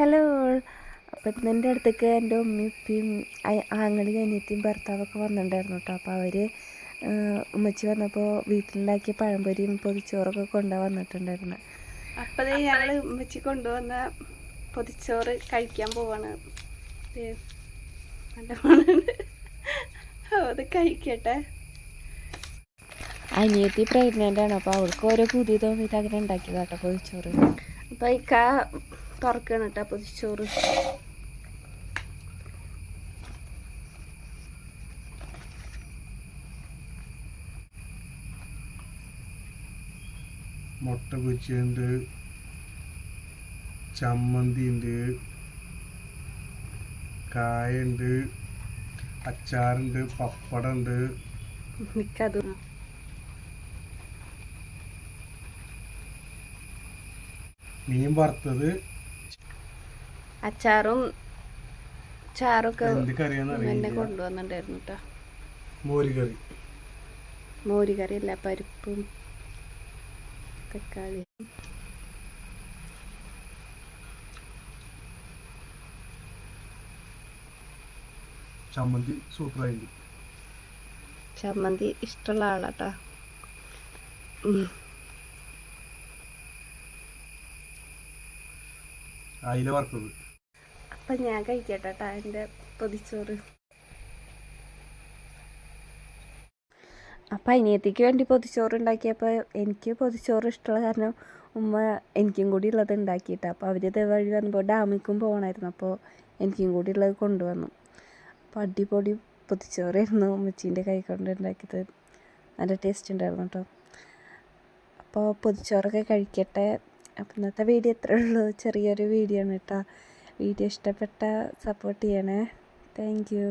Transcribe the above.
Hello. അപ്പം ഇന്നെൻ്റെ അടുത്തേക്ക് എൻ്റെ ഉമ്മയും ഉപ്പയും ആങ്ങളെയും അനിയത്തിയും ഭർത്താവൊക്കെ വന്നിട്ടുണ്ടായിരുന്നു കേട്ടോ. അപ്പോൾ അവർ ഉമ്മച്ചി വന്നപ്പോൾ വീട്ടിലുണ്ടാക്കിയ പഴംപൊരിയും പൊതിച്ചോറൊക്കെ കൊണ്ടുപോകാൻ വന്നിട്ടുണ്ടായിരുന്നു. അപ്പോൾ ഞങ്ങൾ ഉമ്മച്ചി കൊണ്ടുവന്ന പൊതിച്ചോറ് കഴിക്കാൻ പോവാണ്. അത് കഴിക്കട്ടെ. അനിയത്തി പ്രഗ്നൻ്റ് ആണ്, അപ്പോൾ അവൾക്ക് ഓരോ പുതിയ തോന്നിയിട്ട് അങ്ങനെ ഉണ്ടാക്കിയതാണ് കേട്ടോ പൊതിച്ചോറ്. അപ്പോൾ ഇക്ക തുറക്കണം കേട്ടോ പൊതിച്ചോറ്. മുട്ട പൊരിച്ചുണ്ട്, ചമ്മന്തി ഉണ്ട്, കായുണ്ട്, അച്ചാറുണ്ട്, പപ്പടം ഉണ്ട്, മീൻ വറുത്തത്, അച്ചാറും ചാറൊക്കെ എന്നെ കൊണ്ടുവന്നിട്ടുണ്ടായിരുന്നു കേട്ടോ. മോരുകറി. മോരുകറി അല്ല, പരിപ്പും തക്കാളി. ചമ്മന്തി സൂപ്പറായിട്ട്. ചമ്മന്തി ഇഷ്ടമുള്ള ആളാട്ടാ. അയില വറുത്തത്. അപ്പം ഞാൻ കഴിക്കട്ടെ എൻ്റെ പൊതിച്ചോറ്. അപ്പം അനിയത്തിക്ക് വേണ്ടി പൊതിച്ചോറ് ഉണ്ടാക്കിയപ്പോൾ എനിക്ക് പൊതിച്ചോറ് ഇഷ്ടമുള്ള കാരണം ഉമ്മ എനിക്കും കൂടി ഉള്ളത് ഉണ്ടാക്കിയിട്ടാണ്. അപ്പോൾ അവർ വഴി വന്നപ്പോൾ ഡാമിക്കും പോകണമായിരുന്നു, അപ്പോൾ എനിക്കും കൂടി ഉള്ളത് കൊണ്ടുവന്നു. അപ്പോൾ അടിപൊളി പൊതിച്ചോറായിരുന്നു ഉമ്മച്ചീൻ്റെ കൈ കൊണ്ട് ഉണ്ടാക്കിയത്. നല്ല ടേസ്റ്റ് ഉണ്ടായിരുന്നു കേട്ടോ. അപ്പോൾ പൊതിച്ചോറൊക്കെ കഴിക്കട്ടെ. അപ്പം ഇന്നത്തെ വീഡിയോ ഇത്രേ ഉള്ളൂ, ചെറിയൊരു വീഡിയോ ആണ് കേട്ടോ. വീഡിയോ ഇഷ്ടപ്പെട്ട സപ്പോർട്ട് ചെയ്യണേ. Thank you.